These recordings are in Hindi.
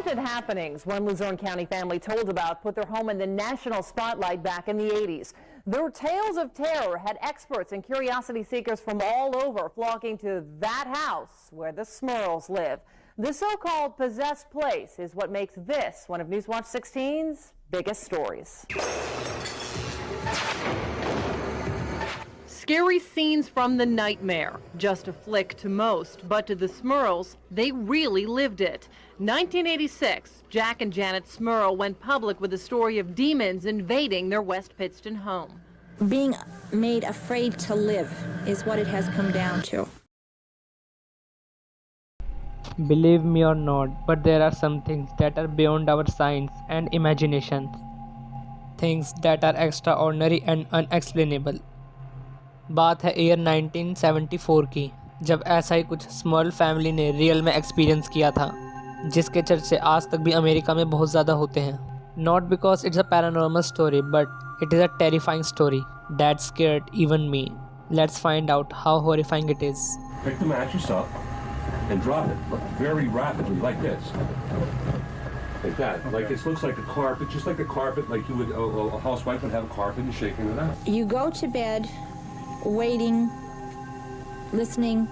Haunted happenings one Luzerne County family told about put their home in the national spotlight back in the 80s. Their tales of terror had experts and curiosity seekers from all over flocking to that house where the Smurls live. The so-called possessed place is what makes this one of Newswatch 16's biggest stories. Scary scenes from the nightmare. Just a flick to most, but to the Smurls, they really lived it. 1986, Jack and Janet Smurl went public with a story of demons invading their West Pittston home. Being made afraid to live is what it has come down to. Believe me or not, but there are some things that are beyond our science and imagination. Things that are extraordinary and unexplainable. बात है ईयर 1974 की, जब ऐसा ही कुछ स्मॉल फैमिली ने रियल में एक्सपीरियंस किया था, जिसके चर्चे आज तक भी अमेरिका में बहुत ज़्यादा होते हैं. Not because it's a paranormal story, but it is a terrifying story that scared even me. Let's find out how horrifying it is. Pick the mattress up and drop it very rapidly, like this. Like that. Like it looks like a carpet, just like a carpet, like you would, a housewife would have a carpet and shaking it out. You go to bed waiting, listening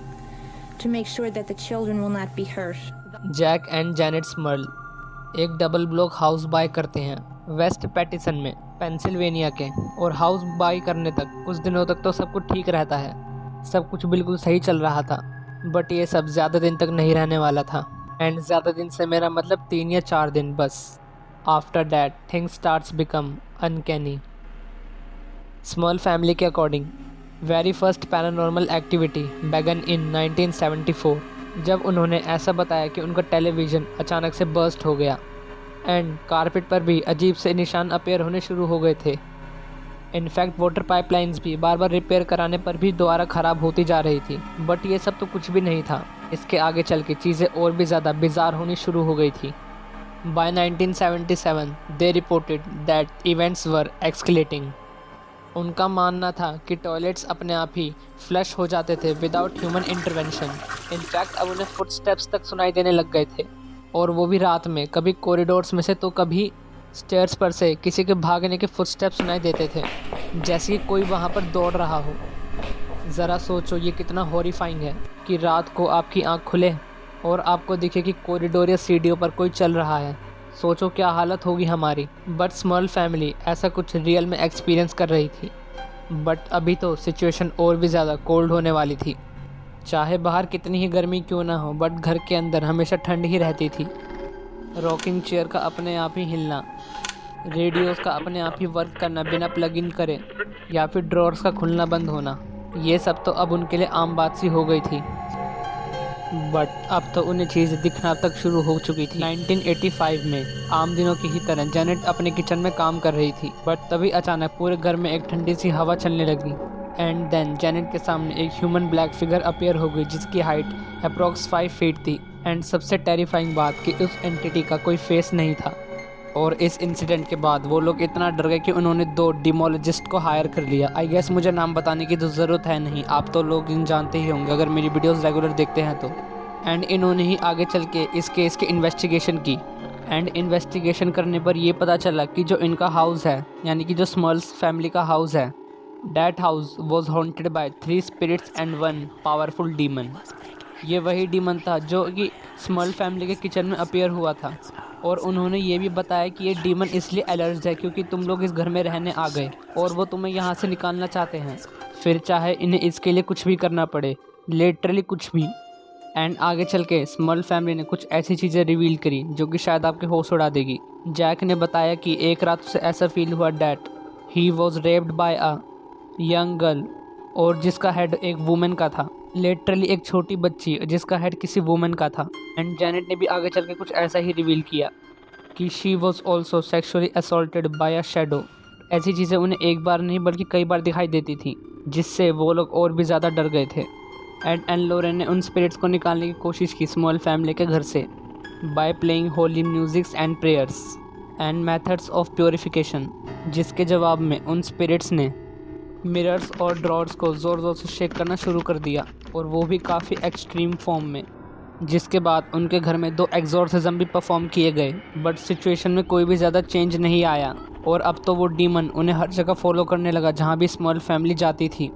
to make sure that the children will not be hurt. Jack and Janet Smurl एक डबल ब्लॉक हाउस बाय करते हैं वेस्ट पैटिसन में, पेंसिल्वेनिया के. और हाउस बाय करने तक कुछ दिनों तक तो सब कुछ ठीक रहता है, सब कुछ बिल्कुल सही चल रहा था. बट ये सब ज़्यादा दिन तक नहीं रहने वाला था. एंड ज़्यादा दिन से मेरा मतलब 3 या 4 दिन बस. After that things starts become uncanny. Small family के according very first paranormal activity began in 1974, जब उन्होंने ऐसा बताया कि उनका टेलीविज़न अचानक से बर्स्ट हो गया एंड कारपेट पर भी अजीब से निशान अपीयर होने शुरू हो गए थे. इनफैक्ट वाटर पाइपलाइंस भी बार बार रिपेयर कराने पर भी दोबारा ख़राब होती जा रही थी. बट ये सब तो कुछ भी नहीं था. इसके आगे चल के चीज़ें और भी ज़्यादा बिजार होनी शुरू हो गई थी. By 1977 they reported that events were escalating. उनका मानना था कि टॉयलेट्स अपने आप ही फ्लश हो जाते थे विदाउट ह्यूमन इंटरवेंशन. इनफैक्ट अब उन्हें फुटस्टेप्स तक सुनाई देने लग गए थे, और वो भी रात में. कभी कॉरिडोर्स में से तो कभी स्टेयर्स पर से किसी के भागने के फुटस्टेप्स सुनाई देते थे, जैसे कि कोई वहाँ पर दौड़ रहा हो. ज़रा सोचो ये कितना हॉरिफाइंग है कि रात को आपकी आँख खुले और आपको दिखे कि कॉरिडोर या सीढ़ियों पर कोई चल रहा है. सोचो क्या हालत होगी हमारी. बट स्मॉल फैमिली ऐसा कुछ रियल में एक्सपीरियंस कर रही थी. बट अभी तो सिचुएशन और भी ज़्यादा कोल्ड होने वाली थी. चाहे बाहर कितनी ही गर्मी क्यों ना हो, बट घर के अंदर हमेशा ठंड ही रहती थी. रॉकिंग चेयर का अपने आप ही हिलना, रेडियोज़ का अपने आप ही वर्क करना बिना प्लग इन करे, या फिर ड्रॉर्स का खुलना बंद होना, ये सब तो अब उनके लिए आम बात सी हो गई थी. बट अब तो उन्हें चीज़ें दिखना तक शुरू हो चुकी थी. 1985 में आम दिनों की ही तरह जेनेट अपने किचन में काम कर रही थी. बट तभी अचानक पूरे घर में एक ठंडी सी हवा चलने लगी. एंड देन जेनेट के सामने एक ह्यूमन ब्लैक फिगर अपीयर हो गई, जिसकी हाइट अप्रॉक्स 5 फीट थी. एंड सबसे टेरिफाइंग बात कि उस एंटिटी का कोई फेस नहीं था. और इस इंसिडेंट के बाद वो लोग इतना डर गए कि उन्होंने 2 डिमोलॉजिस्ट को हायर कर लिया. आई गेस मुझे नाम बताने की तो ज़रूरत है नहीं, आप तो लोग इन जानते ही होंगे अगर मेरी वीडियोस रेगुलर देखते हैं तो. एंड इन्होंने ही आगे चल के इस केस की इन्वेस्टिगेशन की. एंड इन्वेस्टिगेशन करने पर ये पता चला कि जो इनका हाउस है, यानी कि जो स्मॉल्स फैमिली का हाउस है, that house was haunted by 3 spirits and 1 powerful demon. ये वही डीमन था जो कि स्मॉल फैमिली के किचन में अपीयर हुआ था. और उन्होंने ये भी बताया कि ये डीमन इसलिए अलर्ज है क्योंकि तुम लोग इस घर में रहने आ गए और वो तुम्हें यहाँ से निकालना चाहते हैं, फिर चाहे इन्हें इसके लिए कुछ भी करना पड़े, लिटरली कुछ भी. एंड आगे चल के स्मॉल फैमिली ने कुछ ऐसी चीज़ें रिवील करी जो कि शायद आपके होश उड़ा देगी. जैक ने बताया कि एक रात उसे ऐसा फील हुआ that he was raped by a young girl, और जिसका हेड एक वुमेन का था. लिटरली एक छोटी बच्ची जिसका हेड किसी वुमेन का था. एंड जेनेट ने भी आगे चल के कुछ ऐसा ही रिवील किया कि she was also sexually assaulted by a shadow. ऐसी चीज़ें उन्हें एक बार नहीं बल्कि कई बार दिखाई देती थी, जिससे वो लोग और भी ज़्यादा डर गए थे. एंड लोरेन ने उन स्पिरिट्स को निकालने की कोशिश की स्मॉल फैमिली के घर से by playing Holi musics and prayers and methods of purification, जिसके जवाब में उन स्पिरिट्स ने मिरर्स और ड्रॉर्स को ज़ोर ज़ोर से शेक करना शुरू कर दिया, और वो भी काफ़ी एक्सट्रीम फॉर्म में. जिसके बाद उनके घर में 2 एग्जॉर्सिज्म भी परफॉर्म किए गए, बट सिचुएशन में कोई भी ज़्यादा चेंज नहीं आया और अब तो वो डीमन उन्हें हर जगह फॉलो करने लगा जहाँ भी स्मॉल फैमिली जाती थी।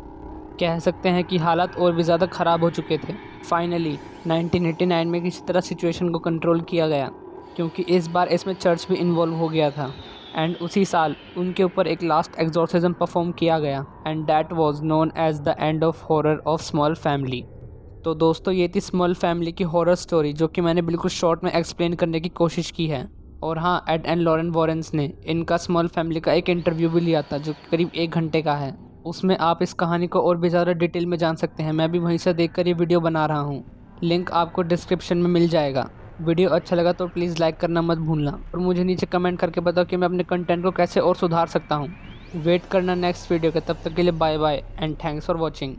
कह सकते हैं कि हालात और भी ज़्यादा ख़राब हो चुके थे। फाइनली 1989 में किसी तरह सिचुएशन को कंट्रोल किया गया, क्योंकि इस बार इसमें चर्च भी इन्वॉल्व हो गया था। एंड उसी साल उनके ऊपर एक लास्ट एग्जॉर्सिज्म परफॉर्म किया गया, and that was known as the end of horror of Small family. तो दोस्तों, ये थी स्मॉल फैमिली की हॉरर स्टोरी, जो कि मैंने बिल्कुल शॉर्ट में एक्सप्लेन करने की कोशिश की है। और हाँ, एड एंड लॉरेन वॉरेंस ने इनका स्मॉल फैमिली का एक इंटरव्यू भी लिया था, जो करीब 1 घंटे का है। उसमें आप इस कहानी को और भी ज़्यादा डिटेल में जान सकते हैं। मैं भी वहीं से देखकर ये वीडियो बना रहा हूँ। लिंक आपको डिस्क्रिप्शन में मिल जाएगा। वीडियो अच्छा लगा तो प्लीज़ लाइक करना मत भूलना, और मुझे नीचे कमेंट करके बताओ कि मैं अपने कंटेंट को कैसे और सुधार सकता हूँ। वेट करना नेक्स्ट वीडियो के, तब तक के लिए bye bye and thanks for watching.